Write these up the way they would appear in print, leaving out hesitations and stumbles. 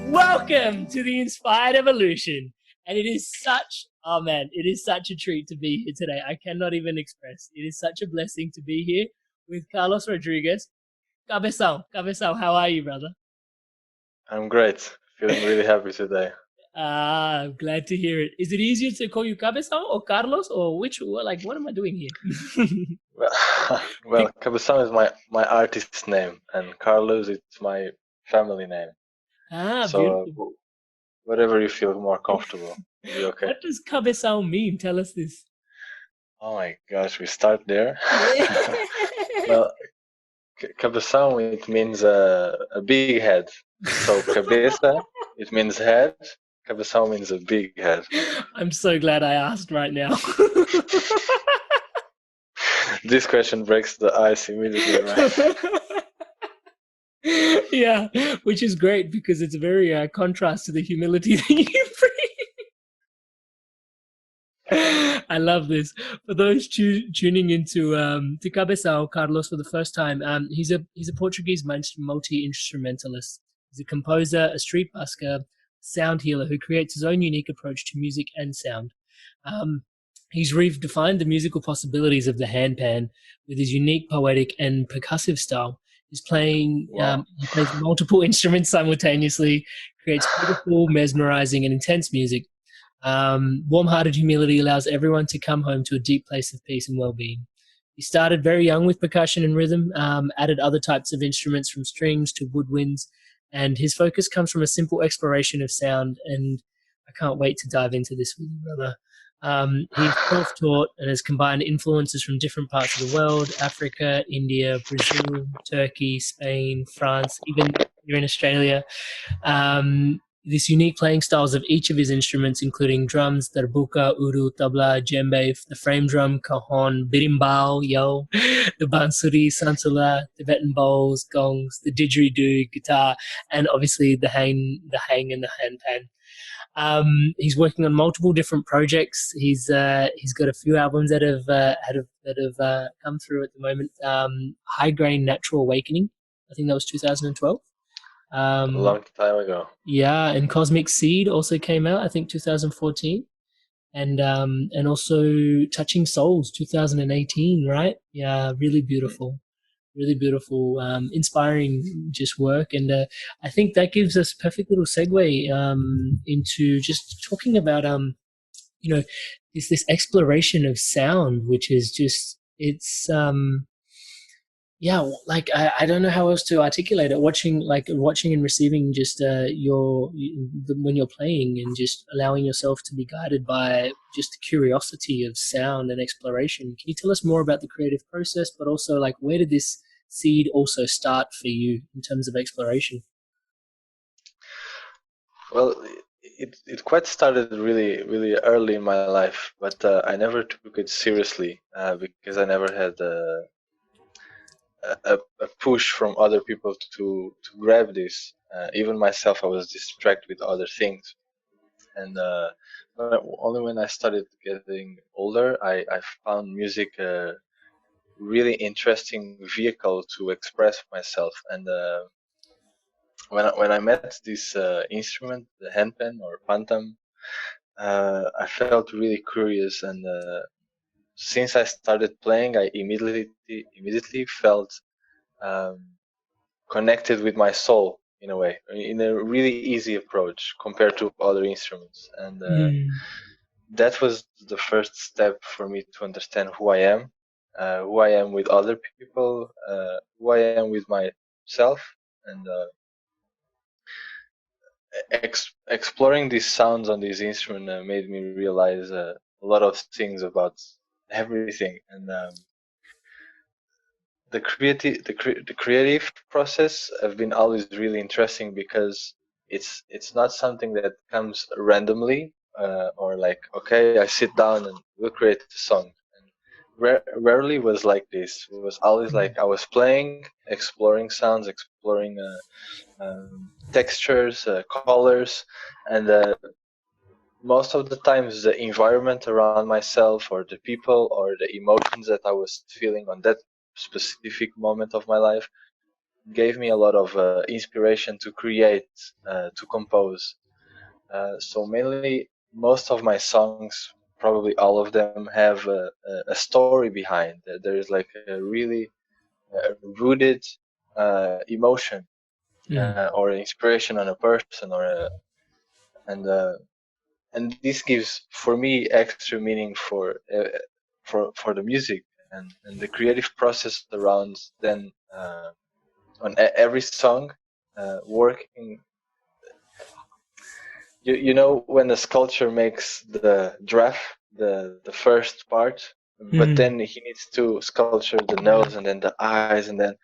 Welcome to the Inspired Evolution. And it is such a treat to be here today. I cannot even express. It is such a blessing to be here with Carlos Rodrigues. Cabeção, how are you, brother? I'm great. Feeling really happy today. I'm glad to hear it. Is it easier to call you Cabeção or Carlos, or what am I doing here? Well, Kabeção is my artist's name, and Carlos it's my family name. So Beautiful. whatever you feel more comfortable, will be okay. What does Cabeção mean? Tell us this. Oh my gosh, we start there. Well, Kabeção it means a big head. So cabeça it means head. Kabeção means a big head. I'm so glad I asked right now. This question breaks the ice immediately, right? Yeah, which is great because it's a very contrast to the humility that you bring. I love this. For those tuning into to Cabeção, Carlos, for the first time, he's a Portuguese multi-instrumentalist. He's a composer, a street busker, sound healer who creates his own unique approach to music and sound. He's redefined the musical possibilities of the handpan with his unique poetic and percussive style. He's playing, he plays multiple instruments simultaneously, creates beautiful, mesmerizing, and intense music. Warm-hearted humility allows everyone to come home to a deep place of peace and well-being. He started very young with percussion and rhythm, added other types of instruments from strings to woodwinds, and his focus comes from a simple exploration of sound, and I can't wait to dive into this with you, brother. He's self-taught and has combined influences from different parts of the world: Africa, India, Brazil, Turkey, Spain, France, even here in Australia. This unique playing styles of each of his instruments, including drums, darbuka, udu, tabla, djembe, the frame drum, cajon, berimbau, the bansuri, sansula, Tibetan bowls, gongs, the didgeridoo, guitar, and obviously the hang and the handpan. He's working on multiple different projects. He's got a few albums that have come through at the moment. High Grain Natural Awakening, I think that was 2012. A long time ago. Yeah, and Cosmic Seed also came out, I think 2014, and also Touching Souls 2018, right? Yeah, really beautiful, inspiring just work, and I think that gives us a perfect little segue into just talking about this exploration of sound, which is just I don't know how else to articulate it. Watching and receiving just when you're playing, and just allowing yourself to be guided by just the curiosity of sound and exploration. Can you tell us more about the creative process, but also where did this seed also start for you in terms of exploration? Well, it quite started really, really early in my life, but I never took it seriously because I never had a push from other people to grab this. Even myself, I was distracted with other things, and only when I started getting older, I found music a really interesting vehicle to express myself. And when I met this instrument, the handpan or pantam, I felt really curious, and since I started playing, I immediately felt connected with my soul in a way, in a really easy approach compared to other instruments. And that was the first step for me to understand who I am with other people, who I am with myself, and exploring these sounds on this instrument made me realize a lot of things about everything. And the creative process have been always really interesting because it's not something that comes randomly or okay, I sit down and we'll create a song. And rarely was like this. It was always like I was playing, exploring sounds, exploring textures, colors, and most of the times the environment around myself, or the people, or the emotions that I was feeling on that specific moment of my life gave me a lot of inspiration to create, to compose. So mainly, most of my songs, probably all of them, have a story behind. There is like a really rooted emotion or inspiration on a person, and uh, and this gives for me extra meaning for the music and the creative process around then on every song working. You know when the sculpture makes the draft, the first part, but then he needs to sculpture the nose and then the eyes, and then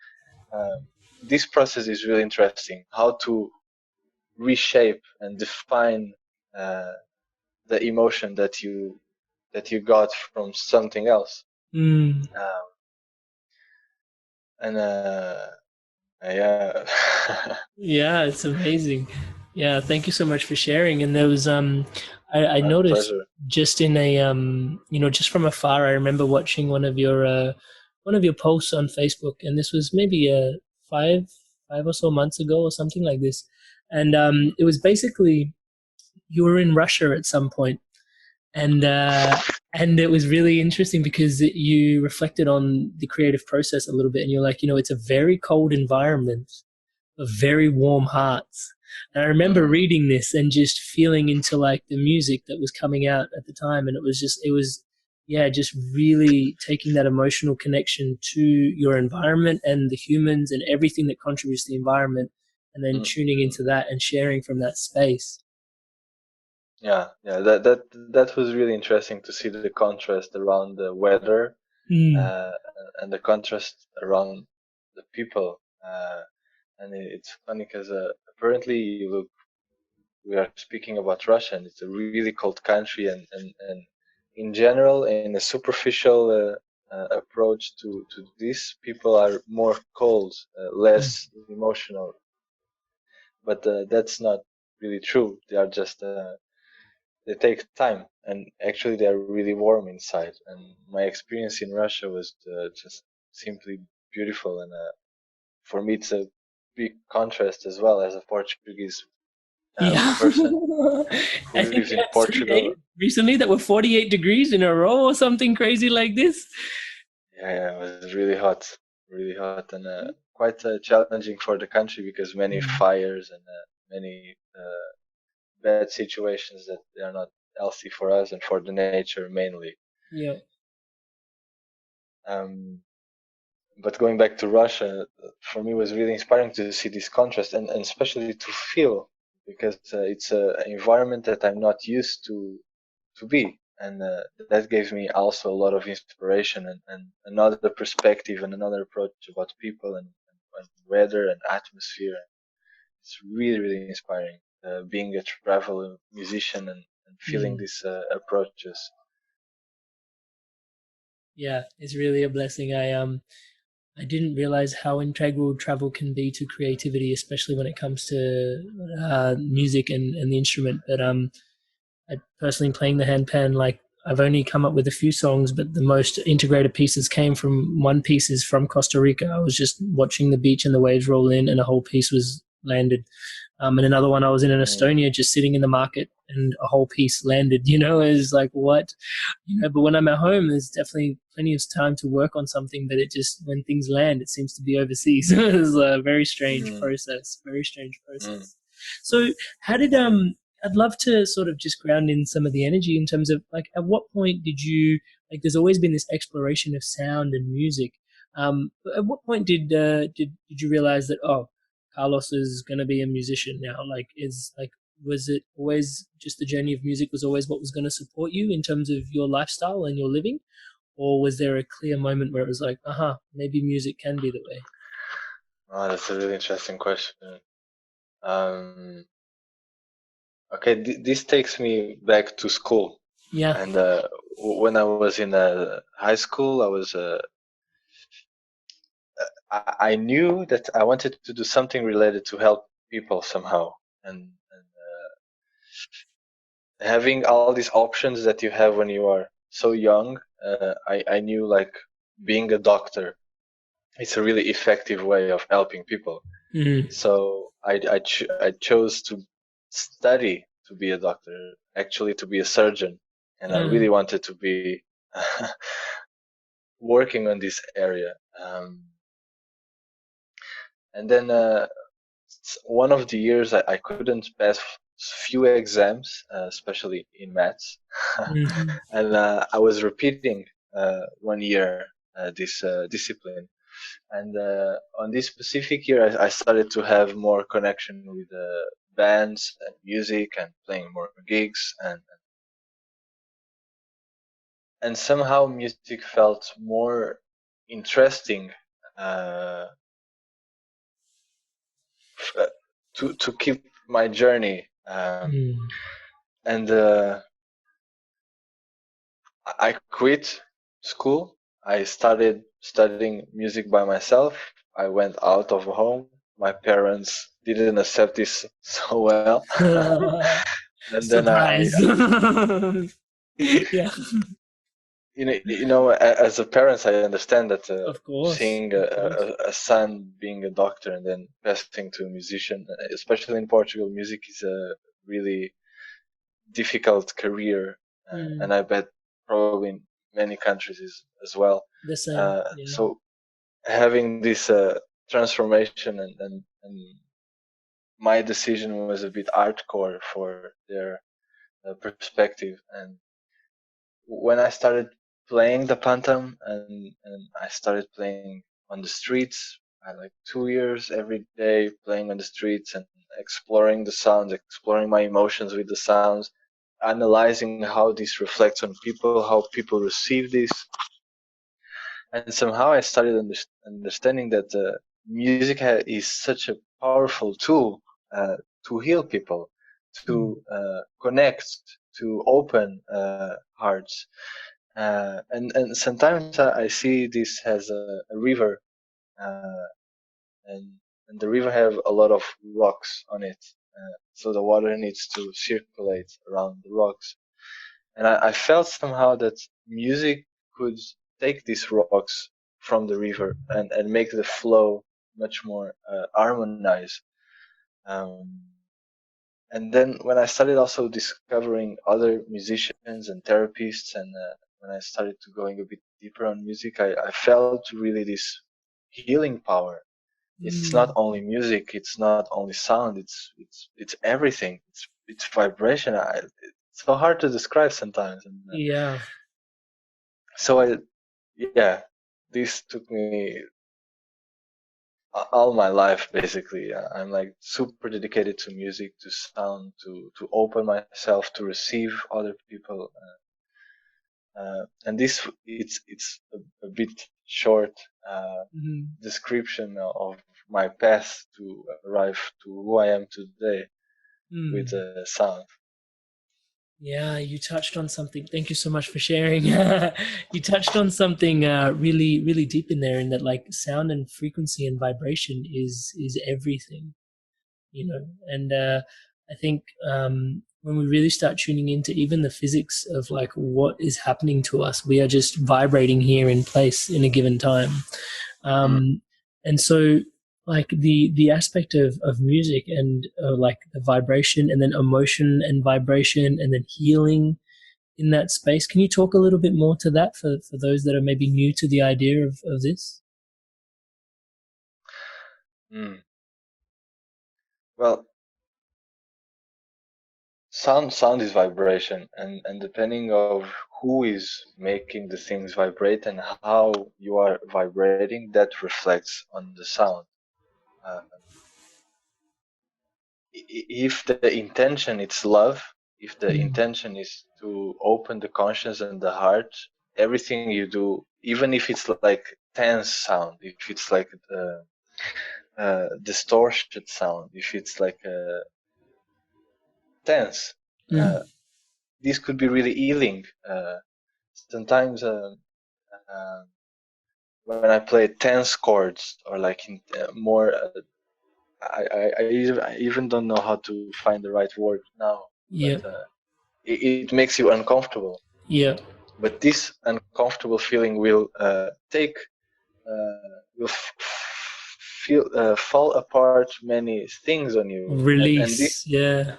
this process is really interesting. How to reshape and define the emotion that you got from something else. And yeah. Yeah, it's amazing. Yeah, thank you so much for sharing. And there was I My noticed pleasure. just in a just from afar, I remember watching one of your posts on Facebook, and this was maybe five or so months ago or something like this. And it was basically you were in Russia at some point, and it was really interesting because you reflected on the creative process a little bit, and you're like, it's a very cold environment of very warm hearts. And I remember reading this and just feeling into like the music that was coming out at the time, and yeah, just really taking that emotional connection to your environment and the humans and everything that contributes to the environment, and then tuning into that and sharing from that space. Yeah, that was really interesting to see the contrast around the weather uh, and the contrast around the people. And it's funny because apparently we are speaking about Russia, and it's a really cold country, and in general, in a superficial approach to this, people are more cold, less emotional. But that's not really true. They are just they take time, and actually they are really warm inside. And my experience in Russia was just simply beautiful, and for me it's a big contrast as well as a Portuguese Yeah. person who I think lives you in had 3 days Portugal. recently that were 48 degrees in a row or something crazy like this. Yeah, it was really hot, and quite challenging for the country because many fires and many bad situations that they are not healthy for us and for the nature mainly. Yeah. Um, but going back to Russia, for me was really inspiring to see this contrast and especially to feel, because it's an environment that I'm not used to be, and that gave me also a lot of inspiration and another perspective and another approach about people and weather and atmosphere. It's really inspiring being a travel musician and feeling these approaches. Yeah, it's really a blessing. I didn't realize how integral travel can be to creativity, especially when it comes to music and the instrument. But I personally playing the handpan, like I've only come up with a few songs, but the most integrated pieces came from one piece is from Costa Rica. I was just watching the beach and the waves roll in, and a whole piece was landed. And another one, I was in Estonia, just sitting in the market, and a whole piece landed. It's like what, But when I'm at home, there's definitely plenty of time to work on something. But it just when things land, it seems to be overseas. It's a very strange Mm, process. Very strange mm. process. So, how did I'd love to sort of just ground in some of the energy in terms of like at what point did you like? There's always been this exploration of sound and music. At what point did you realize that Carlos is going to be a musician now? Was it always just the journey of music was always what was going to support you in terms of your lifestyle and your living, or was there a clear moment where it was like, maybe music can be the way? Oh, that's a really interesting question. Um, okay, this takes me back to school, Yeah. and when I was in high school, I knew that I wanted to do something related to help people somehow, and having all these options that you have when you are so young, I knew like being a doctor it's a really effective way of helping people. Mm. So I chose to study to be a doctor, actually to be a surgeon, and I really wanted to be working on this area. And then one of the years I couldn't pass few exams, especially in maths, Mm-hmm. and I was repeating 1 year this discipline. And on this specific year, I started to have more connection with bands and music and playing more gigs, and somehow music felt more interesting uh, to keep my journey. And I quit school. I started studying music by myself. I went out of home. My parents didn't accept this so well. And then Surprise. Yeah. As a parent, I understand that Of course. seeing Of course. a son being a doctor and then passing to a musician, especially in Portugal, music is a really difficult career, and I bet probably in many countries as well. The same. Yeah. So having this transformation and my decision was a bit hardcore for their perspective. And when I started playing the pantam and I started playing on the streets, I like 2 years every day playing on the streets and exploring the sounds, exploring my emotions with the sounds, analyzing how this reflects on people, how people receive this. And somehow I started understanding that music is such a powerful tool to heal people, to connect, to open hearts. And sometimes I see this as a river, uh, and and the river have a lot of rocks on it, so the water needs to circulate around the rocks. And I felt somehow that music could take these rocks from the river and make the flow much more harmonized. Um, and then when I started also discovering other musicians and therapists, and when I started to going a bit deeper on music, I felt really this healing power. It's not only music, it's not only sound, it's everything. It's vibration. It's so hard to describe sometimes. And, Yeah. so this took me all my life basically. I'm like super dedicated to music, to sound, to open myself to receive other people. And this it's a bit short description of my path to arrive to who I am today with sound. Yeah, you touched on something. Thank you so much for sharing. You touched on something really, really deep in there, in that like sound and frequency and vibration is everything, you know. And I think when we really start tuning into even the physics of like what is happening to us, we are just vibrating here in place in a given time. And so like the aspect of music and like the vibration and then emotion and vibration and then healing in that space. Can you talk a little bit more to that for those that are maybe new to the idea of this? Well, sound is vibration, and depending of who is making the things vibrate and how you are vibrating, that reflects on the sound. If the intention is love, if the intention is to open the conscience and the heart, everything you do, even if it's like tense sound, if it's like distorted sound, if it's like tense, this could be really healing. Sometimes when I play tense chords or like in, more, I even don't know how to find the right word now. Yeah. But it makes you uncomfortable. Yeah. But this uncomfortable feeling will take will fall apart many things on you, and Release. Yeah.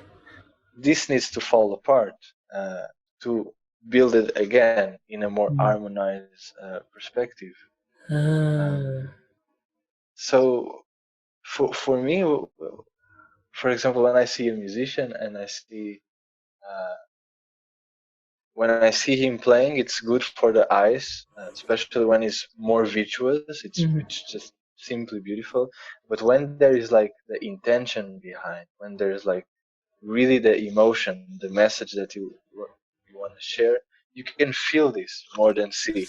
this needs to fall apart to build it again in a more harmonized perspective. Ah. So for me, for example, when I see a musician and when I see him playing, it's good for the eyes, especially when it's more virtuous. It's just simply beautiful. But when there is like the intention behind, when there is like really the emotion, the message that you want to share, you can feel this more than see.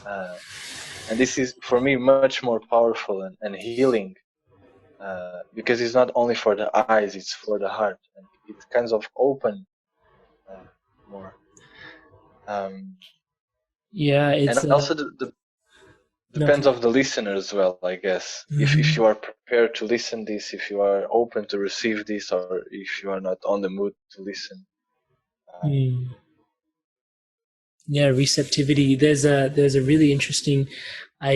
And this is for me much more powerful and healing, because it's not only for the eyes, it's for the heart, and it kind of open more. Yeah, it's And also no. depends of the listener as well, I guess. If you are prepared to listen this, if you are open to receive this, or if you are not on the mood to listen. Yeah, receptivity. There's a really interesting. I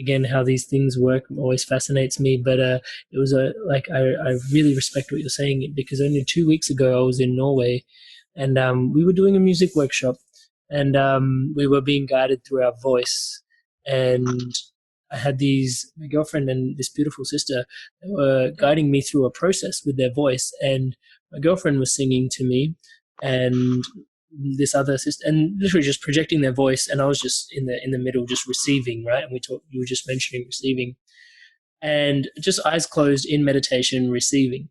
again, how these things work always fascinates me. But it was I really respect what you're saying, because only 2 weeks ago I was in Norway, and we were doing a music workshop, and we were being guided through our voice, and I had my girlfriend and this beautiful sister, that were guiding me through a process with their voice, and my girlfriend was singing to me, and this other sister, and literally just projecting their voice, and I was just in the middle, just receiving, right? And you were just mentioning receiving, and just eyes closed in meditation, receiving.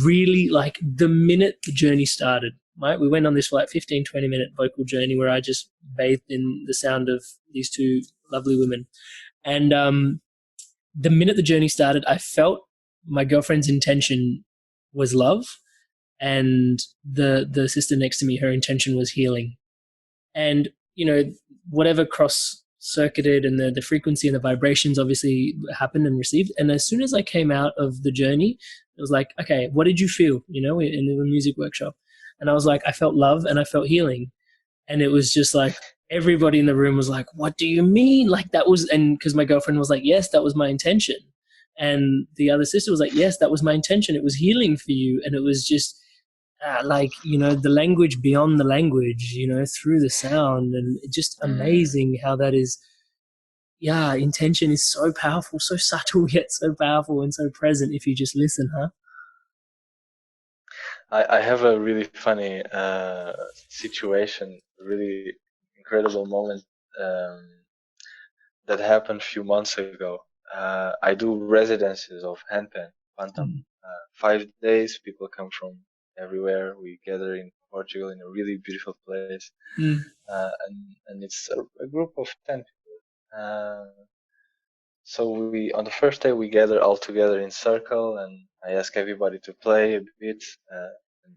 Really, like the minute the journey started, right? We went on this like 15-20 minute vocal journey where I just bathed in the sound of these two lovely women, and the minute the journey started, I felt my girlfriend's intention was love, and the sister next to me, her intention was healing. And whatever cross circuited, and the frequency and the vibrations obviously happened and received. And as soon as I came out of the journey, it was like, okay, what did you feel, in the music workshop? And I was like, I felt love and I felt healing. And it was just like, everybody in the room was like, what do you mean? Like, that was, and because my girlfriend was like, yes, that was my intention. And the other sister was like, yes, that was my intention. It was healing for you. And it was just, the language beyond the language, through the sound, and just amazing how that is. Yeah, intention is so powerful, so subtle, yet so powerful and so present if you just listen, huh? I have a really funny situation, a really incredible moment that happened a few months ago. I do residences of handpan, pantam. 5 days, people come from everywhere. We gather in Portugal in a really beautiful place, and it's a group of 10 people. So we, on the first day, we gather all together in circle, and I ask everybody to play a bit. And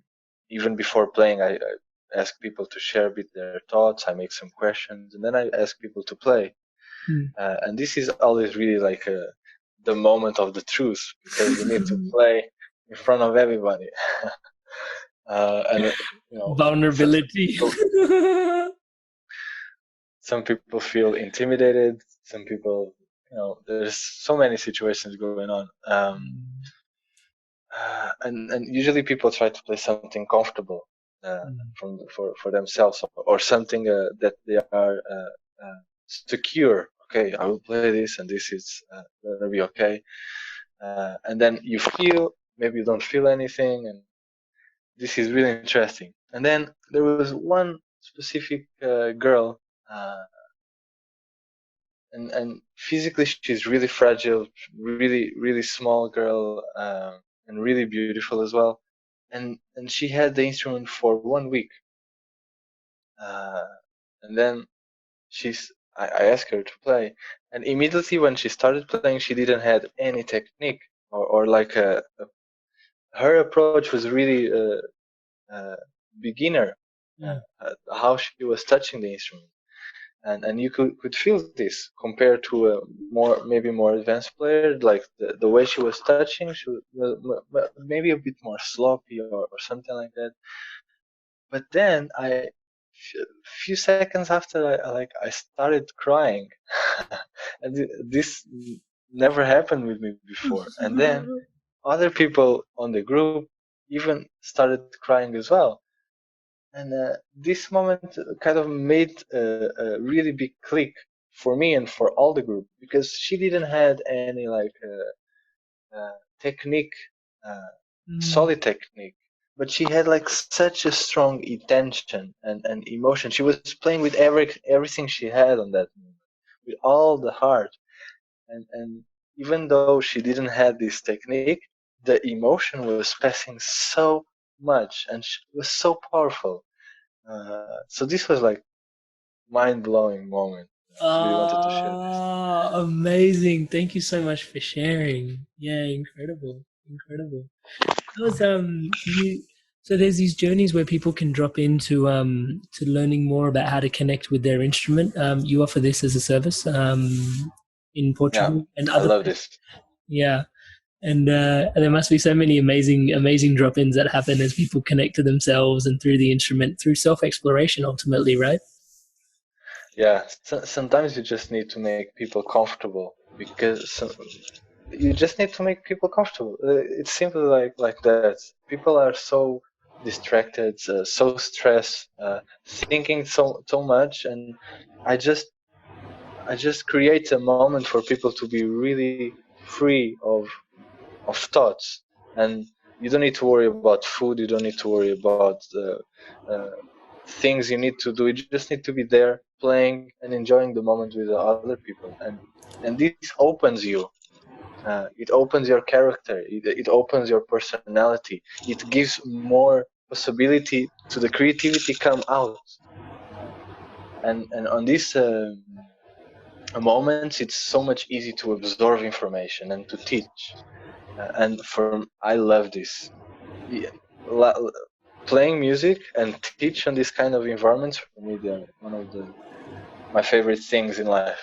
even before playing, I ask people to share a bit their thoughts. I make some questions, and then I ask people to play. And this is always really like the moment of the truth, because you need to play in front of everybody. And vulnerability. Some people feel intimidated. Some people, there's so many situations going on. And usually people try to play something comfortable for themselves, or something that they are secure. Okay, I will play this, and this is gonna be okay. And then you feel, maybe you don't feel anything, and this is really interesting. And then there was one specific girl, and physically she's really fragile, really small girl, and really beautiful as well. And she had the instrument for 1 week, and then I asked her to play, and immediately when she started playing, she didn't have any technique, or like her approach was really beginner. How she was touching the instrument, and you could feel this compared to a maybe more advanced player. Like the way she was touching, she was maybe a bit more sloppy, or something like that. But then I few seconds after, I started crying, and this never happened with me before. And then other people on the group even started crying as well. And this moment kind of made a really big click for me and for all the group, because she didn't had any like technique, solid technique, but she had like such a strong intention and emotion. She was playing with everything she had on that moment, with all the heart. And even though she didn't have this technique, the emotion was passing so much, and it was so powerful. So this was like mind-blowing moment. Really wanted to share this. Amazing. Thank you so much for sharing. Yeah, incredible. Incredible. That was you so there's these journeys where people can drop into to learning more about how to connect with their instrument. You offer this as a service in Yeah, Portugal and I other love places. this. Yeah. And there must be so many amazing drop-ins that happen as people connect to themselves and through the instrument, through self-exploration ultimately, right? Yeah, sometimes you just need to make people comfortable, because you just need to make people comfortable. It's simply like that. People are so distracted, so stressed, thinking so much, and I just I just create a moment for people to be really free of thoughts, and you don't need to worry about food. You don't need to worry about uh, things you need to do. You just need to be there, playing and enjoying the moment with the other people, and this opens you. It opens your character. It opens your personality. It gives more possibility to the creativity come out. Uh, and on these moments, it's so much easy to absorb information and to teach. And I love this. Yeah, playing music and teach on this kind of environments, for me, they're one of the my favorite things in life.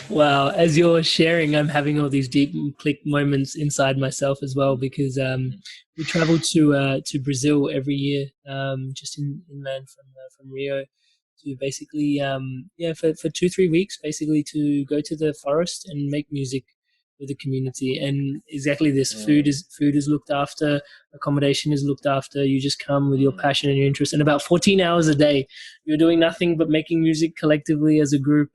Wow, as you're sharing, I'm having all these deep click moments inside myself as well because we travel to Brazil every year, just inland from Rio, to basically for 2-3 weeks basically to go to the forest and make music with the community. And exactly this, Mm, food is looked after, accommodation is looked after. You just come with your mm. passion and your interest, and about 14 hours a day you're doing nothing but making music collectively as a group.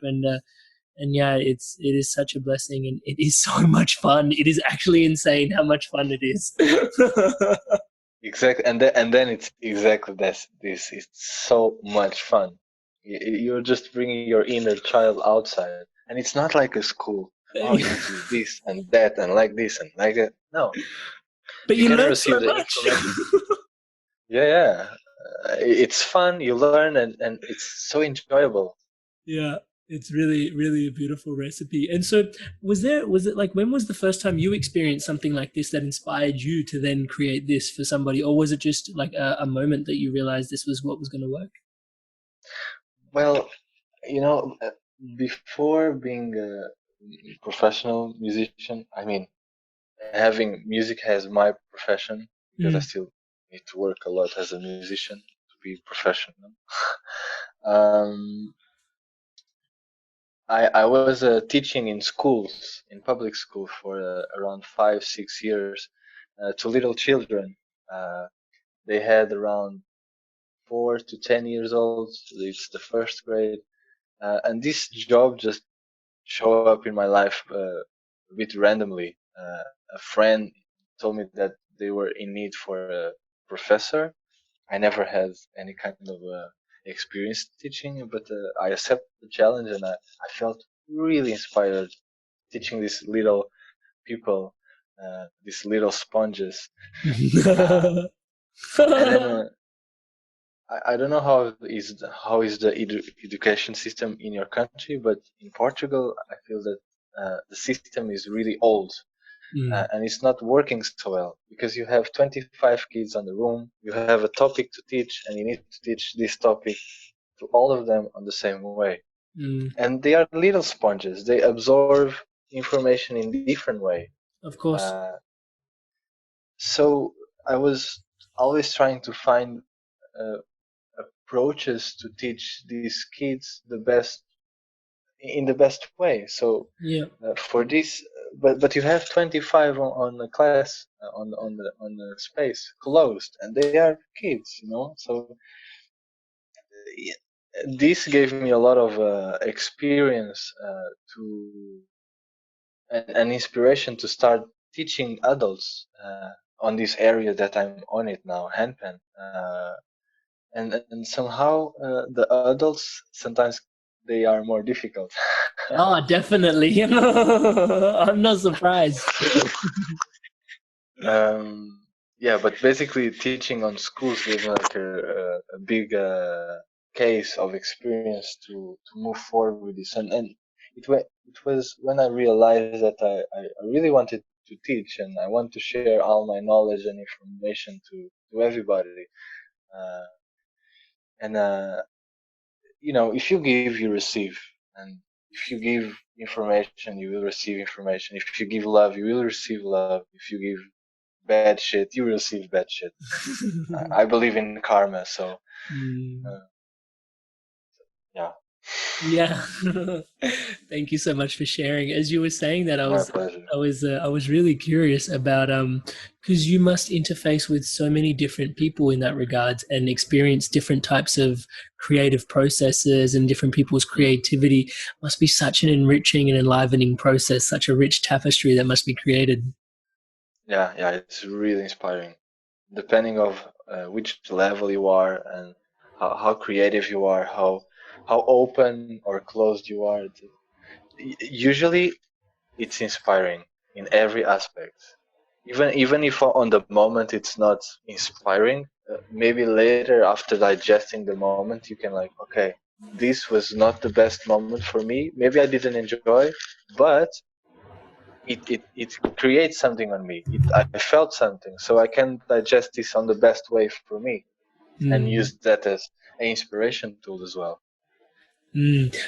And yeah, it is such a blessing, and it is so much fun. It is actually insane how much fun it is. Exactly, and then it's exactly this. This is so much fun. You're just bringing your inner child outside, and it's not like a school. Oh, you need to do this and that and like this and like that. No, But you you can learn so receive the much. information. Yeah, yeah. It's fun. You learn, and it's so enjoyable. Yeah, it's really a beautiful recipe. And so was it like, when was the first time you experienced something like this that inspired you to then create this for somebody, or was it just like a moment that you realized this was what was going to work? Well, you know, before being a professional musician, I mean, having music as my profession, because I Mm, still need to work a lot as a musician to be professional. um, I was teaching in schools, in public school, for around 5-6 years to little children. Uh, they had around 4 to 10 years old. It's the first grade, and this job just showed up in my life a bit randomly. A friend told me that they were in need for a professor. I never had any kind of experience teaching, but I accepted the challenge, and I felt really inspired teaching these little people, these little sponges. Uh, and then I don't know how is the education system in your country, but in Portugal, I feel that the system is really old, mm, and it's not working so well, because you have 25 kids on the room, you have a topic to teach, and you need to teach this topic to all of them on the same way. mm, And they are little sponges; they absorb information in different way. of course. Uh, so I was always trying to find approaches to teach these kids in the best way. So Yeah. for this, but you have 25 on the class, on the space closed, and they are kids, So this gave me a lot of experience to an inspiration to start teaching adults on this area that I'm on it now, handpan. And somehow the adults sometimes they are more difficult. Oh, definitely. I'm not surprised. Yeah, but basically teaching on schools gave me like a big case of experience to move forward with this, and it was when I realized that I really wanted to teach, and I want to share all my knowledge and information to everybody. Uh, and if you give, you receive, and if you give information, you will receive information. If you give love, you will receive love. If you give bad shit, you receive bad shit. I believe in karma, so uh, yeah. Yeah. Thank you so much for sharing. As you were saying that, My pleasure. I was really curious about because you must interface with so many different people in that regards and experience different types of creative processes, and different people's creativity must be such an enriching and enlivening process, such a rich tapestry that must be created. Yeah, it's really inspiring. Depending of which level you are and how creative you are, how open or closed you are. Usually, it's inspiring in every aspect. Even if on the moment it's not inspiring, maybe later after digesting the moment, you can like, okay, this was not the best moment for me. Maybe I didn't enjoy, but it creates something on me. I felt something, so I can digest this on the best way for me and Mm. use that as an inspiration tool as well.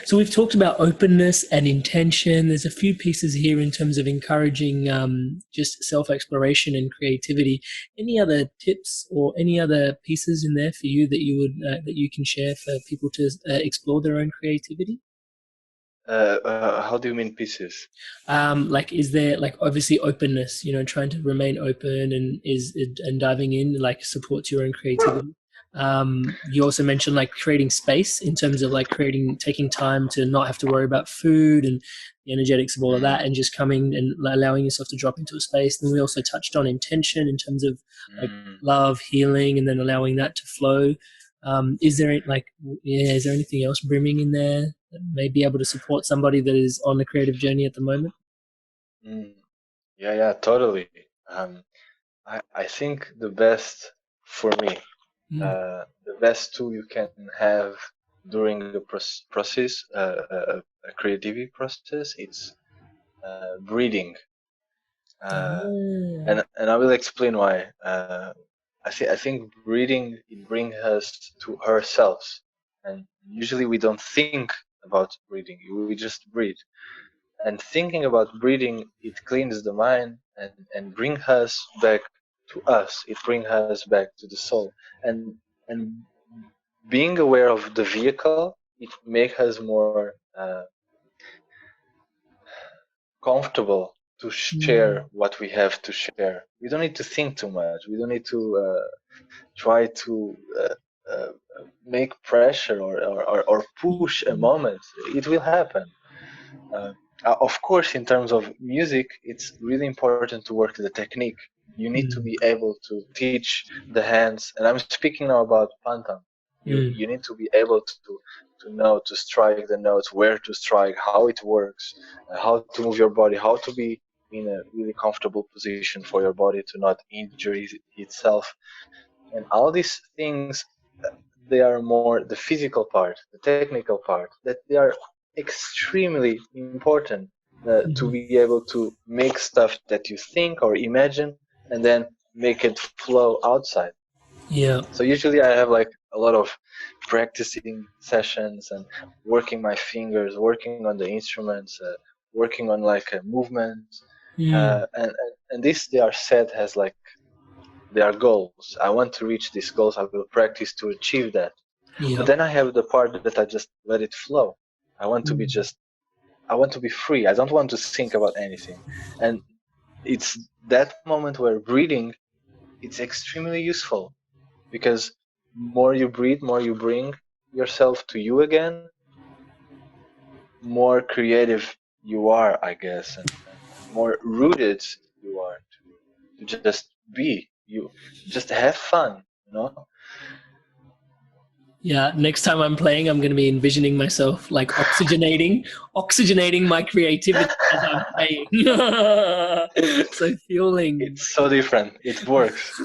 So we've talked about openness and intention. There's a few pieces here in terms of encouraging just self-exploration and creativity. Any other tips or any other pieces in there for you that you would that you can share for people to explore their own creativity? How do you mean pieces? Like, is there like obviously openness? Trying to remain open and diving in like supports your own creativity. You also mentioned like creating space in terms of like taking time to not have to worry about food and the energetics of all of that, and just coming and allowing yourself to drop into a space. Then we also touched on intention in terms of like Mm. love, healing, and then allowing that to flow. Is there anything else brimming in there that may be able to support somebody that is on a creative journey at the moment? Mm. Yeah, totally. Um, I think the best for me, Mm. the best tool you can have during the process, a creativity process, it's breathing. Ah. And I will explain why. I think breathing it brings us to ourselves, and usually we don't think about breathing. We just breathe. And thinking about breathing, it cleans the mind and bring us back to us. It brings us back to the soul. And being aware of the vehicle, it makes us more comfortable to share Mm. what we have to share. We don't need to think too much. We don't need to try to make pressure or push a moment. It will happen. Uh, of course, in terms of music, it's really important to work the technique. You need to Mm. be able to teach the hands, and I'm speaking now about pantam. Mm. You need to be able to know to strike the notes, where to strike, how it works, how to move your body, how to be in a really comfortable position for your body to not injure itself, and all these things they are more the physical part, the technical part, that they are extremely important to Mhm. be able to make stuff that you think or imagine and then make it flow outside. Yeah. So usually I have like a lot of practicing sessions and working my fingers, working on the instruments, working on like a movement, Mm. and this they are set as like they are goals. I want to reach these goals. I will practice to achieve that. Yeah. But then I have the part that I just let it flow. I want to be I want to be free. I don't want to think about anything. And it's that moment where breathing, it's extremely useful, because more you breathe, more you bring yourself to you again, more creative you are, I guess, and more rooted you are to just be you, just have fun, you know. Yeah, next time I'm playing, I'm going to be envisioning myself like oxygenating my creativity as I'm playing. So fueling. It's so different. It works.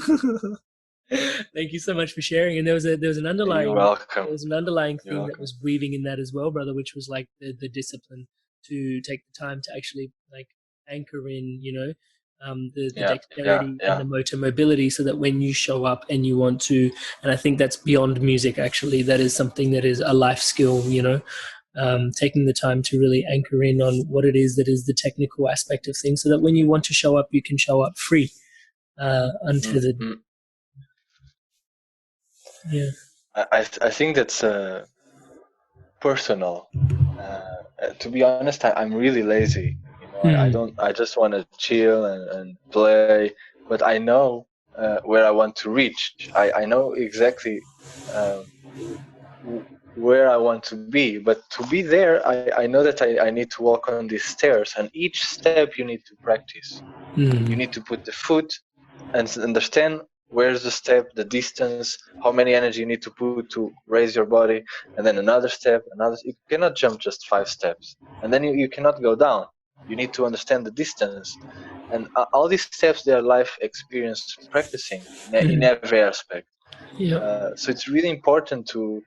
Thank you so much for sharing. And there was an You're underlying welcome. You're theme that welcome. was weaving in that as well, brother, which was like the discipline to take the time to actually like anchor in, the Yeah, yeah, dexterity and yeah. the motor mobility, so that when you show up and you want to, and I think that's beyond music. Actually, that is something that is a life skill. Taking the time to really anchor in on what it is that is the technical aspect of things, so that when you want to show up, you can show up free, untethered. Mm. Yeah. I think that's personal. To be honest, I'm really lazy. You know, I Hmm. don't. I just want to chill and play. But I know where I want to reach. I know exactly uh, where I want to be. But to be there, I know that I need to walk on these stairs, and each step you need to practice. You Hmm. need to put the foot and understand where's the step, the distance, how many energy you need to put to raise your body, and then another step, another. You cannot jump just 5 steps, and then you cannot go down. You need to understand the distance, and all these steps they are life experience practicing in Hmm. every aspect. Yep. So it's really important to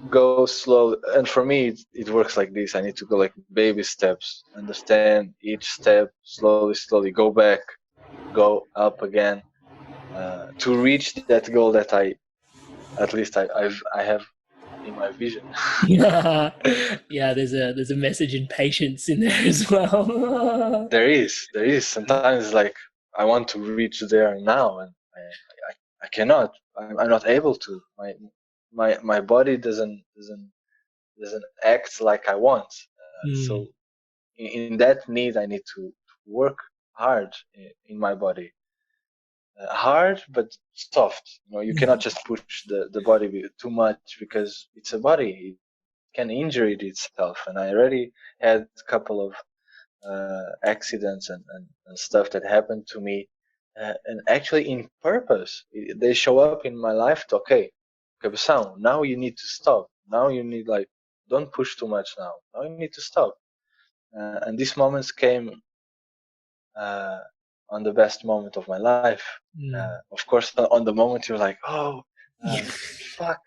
go slow. And for me, it works like this. I need to go like baby steps, understand each step slowly, slowly, go back, go up again, to reach that goal that at least I have in my vision. Yeah. Yeah, there's a message in patience in there as well. There is. Sometimes like I want to reach there now, and I cannot. I'm not able to. My body doesn't act like I want. Hmm. So in that need, I need to work hard in my body. Hard but soft. You know, you cannot just push the body too much, because it's a body. It can injure it itself. And I already had a couple of accidents and stuff that happened to me. And actually, in purpose, they show up in my life. Okay, Kabeção, now you need to stop. Now you need like, don't push too much now. Now you need to stop. And these moments came uh, on the best moment of my life. Hmm. Of course, on the moment you're like, oh, Yeah. fuck.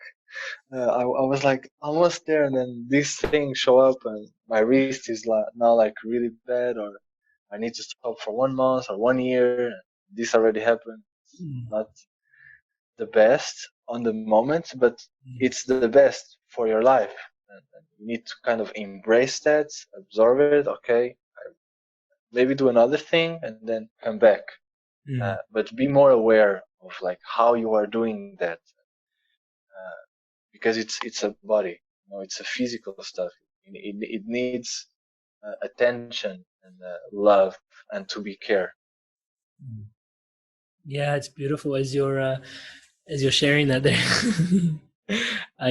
I was like almost there, and then this thing show up, and my wrist is now like really bad, or I need to stop for 1 month or 1 year. This already happened. It's Hmm. not the best on the moment, but Hmm. it's the best for your life. And you need to kind of embrace that, absorb it. Okay, maybe do another thing, and then come back. Hmm. But be more aware of like how you are doing that, because it's a body, you know, it's a physical stuff. It needs attention and love, and to be care. Hmm. Yeah, it's beautiful as you're sharing that there. I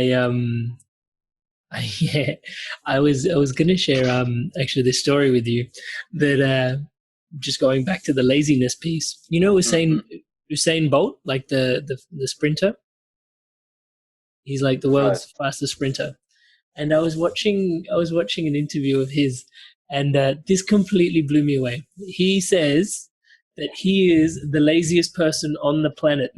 yeah, I was gonna share actually this story with you that just going back to the laziness piece. You know, Hmm. Usain Bolt, like the sprinter. He's like the Right. world's fastest sprinter. And I was watching an interview of his, and this completely blew me away. He says that he is the laziest person on the planet.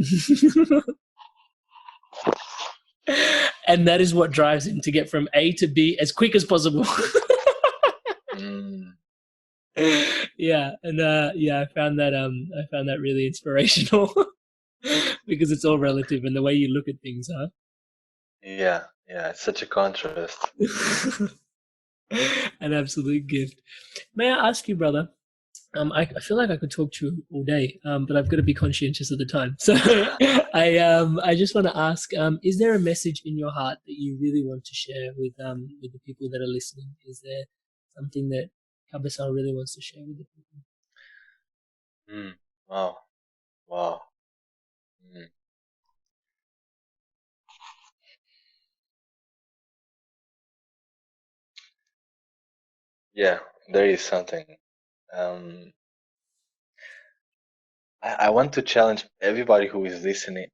And that is what drives him to get from A to B as quick as possible. Mm. Yeah, and I found that really inspirational because it's all relative and the way you look at things, huh? Yeah, yeah, it's such a contrast. An absolute gift. May I ask you, brother? I feel like I could talk to you all day, but I've got to be conscientious of the time. So I just want to ask, is there a message in your heart that you really want to share with the people that are listening? Is there something that Kabeção really wants to share with the people? Wow. Wow. Mm. Yeah, there is something. Um, I want to challenge everybody who is listening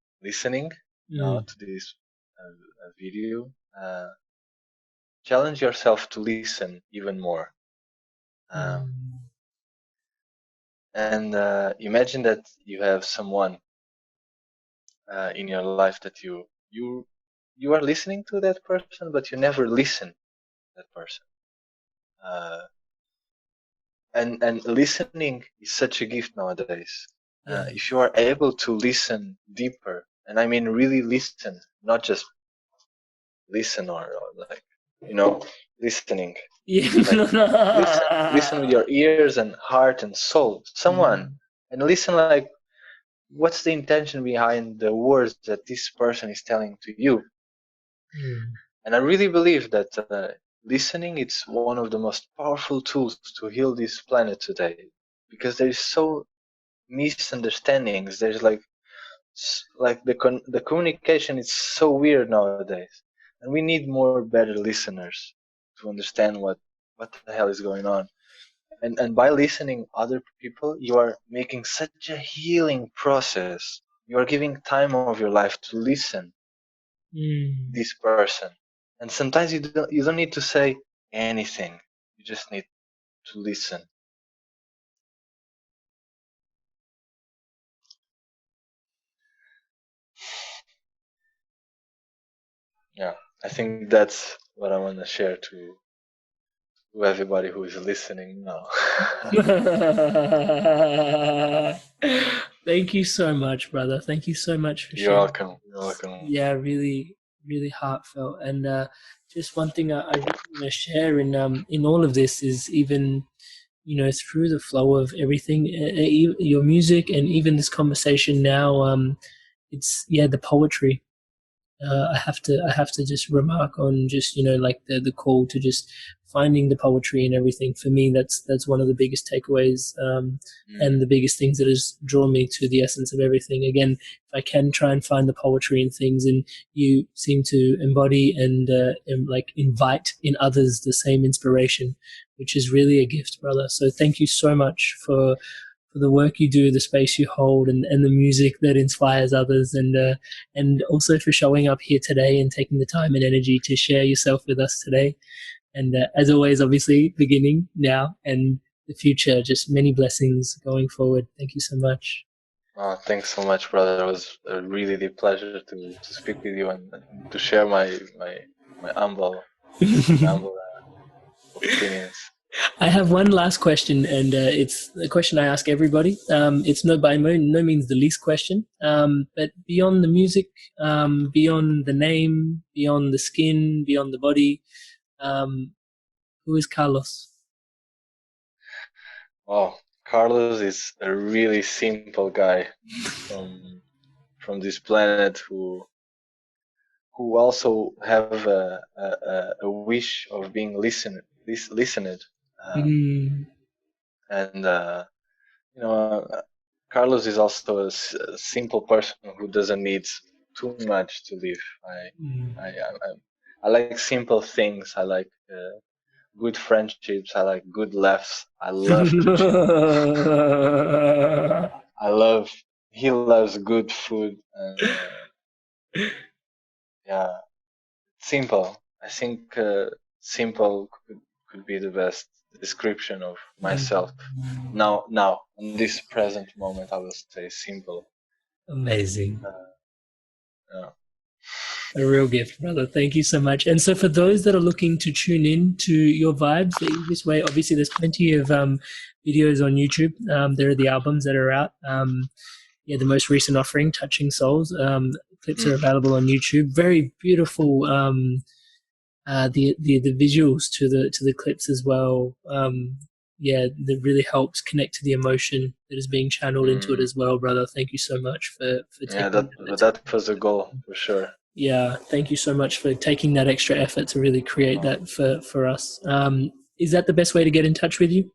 now to this video. Challenge yourself to listen even more. And imagine that you have someone in your life that you are listening to that person, but you never listen to that person. And listening is such a gift nowadays. If you are able to listen deeper, and I mean really listen, not just listen or like, listening. Like, listen with your ears and heart and soul, someone, and listen like, what's the intention behind the words that this person is telling to you? And I really believe that listening is one of the most powerful tools to heal this planet today, because there is so misunderstandings. There's like the communication is so weird nowadays, and we need more better listeners to understand what the hell is going on. And by listening other people, you are making such a healing process. You are giving time of your life to listen this person. And sometimes you don't need to say anything. You just need to listen. Yeah, I think that's what I want to share to everybody who is listening now. Thank you so much, brother. Thank you so much for You're sharing. welcome. You're welcome. Yeah, really, really heartfelt. And just one thing I really want to share in all of this is, even through the flow of everything, your music and even this conversation now, it's the poetry. I have to just remark on just like the call to just finding the poetry and everything. For me, that's one of the biggest takeaways, and the biggest things that has drawn me to the essence of everything. Again, if I can try and find the poetry in things, and you seem to embody and like invite in others the same inspiration, which is really a gift, brother. So thank you so much for the work you do, the space you hold, and the music that inspires others, and also for showing up here today and taking the time and energy to share yourself with us today. And as always, obviously, beginning now and the future, just many blessings going forward. Thank you so much. Oh, thanks so much, brother. It was a really deep pleasure to speak with you and to share my humble opinions. I have one last question, and it's a question I ask everybody. It's by no means the least question, but beyond the music, beyond the name, beyond the skin, beyond the body, who is Carlos? Oh, Carlos is a really simple guy from this planet who also have a wish of being listened. And Carlos is also a simple person who doesn't need too much to live. I like simple things. I like good friendships. I like good laughs. I love to chill. He loves good food. And yeah, simple. I think simple could be the best description of myself. Now, in this present moment, I will say simple. Amazing. Yeah. A real gift, brother. Thank you so much. And so for those that are looking to tune in to your vibes the easiest way, obviously there's plenty of videos on YouTube. There are the albums that are out. The most recent offering, Touching Souls. Clips are available on YouTube. Very beautiful. The visuals to the clips as well. that really helps connect to the emotion that is being channeled into it as well, brother. Thank you so much for taking that was the goal for sure. Yeah, thank you so much for taking that extra effort to really create that for us. Is that the best way to get in touch with you?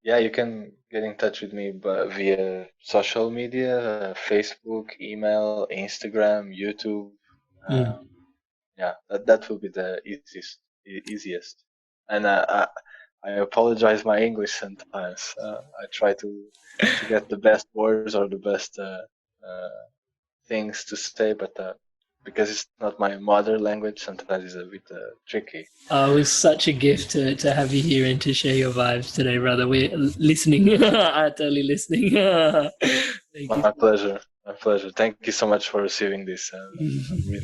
Yeah, you can get in touch with me via social media, Facebook, email, Instagram, YouTube. Yeah, that will be the easiest. And I apologize my English sometimes. I try to get the best words or the best things to say, but because it's not my mother language, sometimes it's a bit tricky. Oh, it was such a gift to have you here and to share your vibes today, brother. We're listening. I'm totally listening. My pleasure. My pleasure. Thank you so much for receiving this. I'm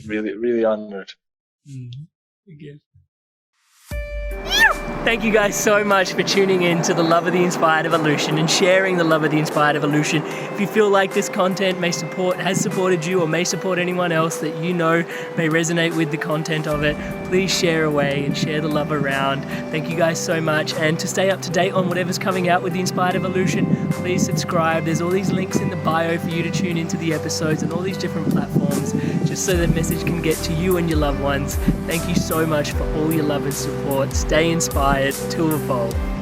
really, really honored. Okay. Thank you guys so much for tuning in to the Love of the Inspired Evolution and sharing the Love of the Inspired Evolution. If you feel like this content has supported you or may support anyone else that you know may resonate with the content of it, please share away and share the love around. Thank you guys so much. And to stay up to date on whatever's coming out with the Inspired Evolution, please subscribe. There's all these links in the bio for you to tune into the episodes and all these different platforms, just so the message can get to you and your loved ones. Thank you so much for all your love and support. Stay inspired to evolve.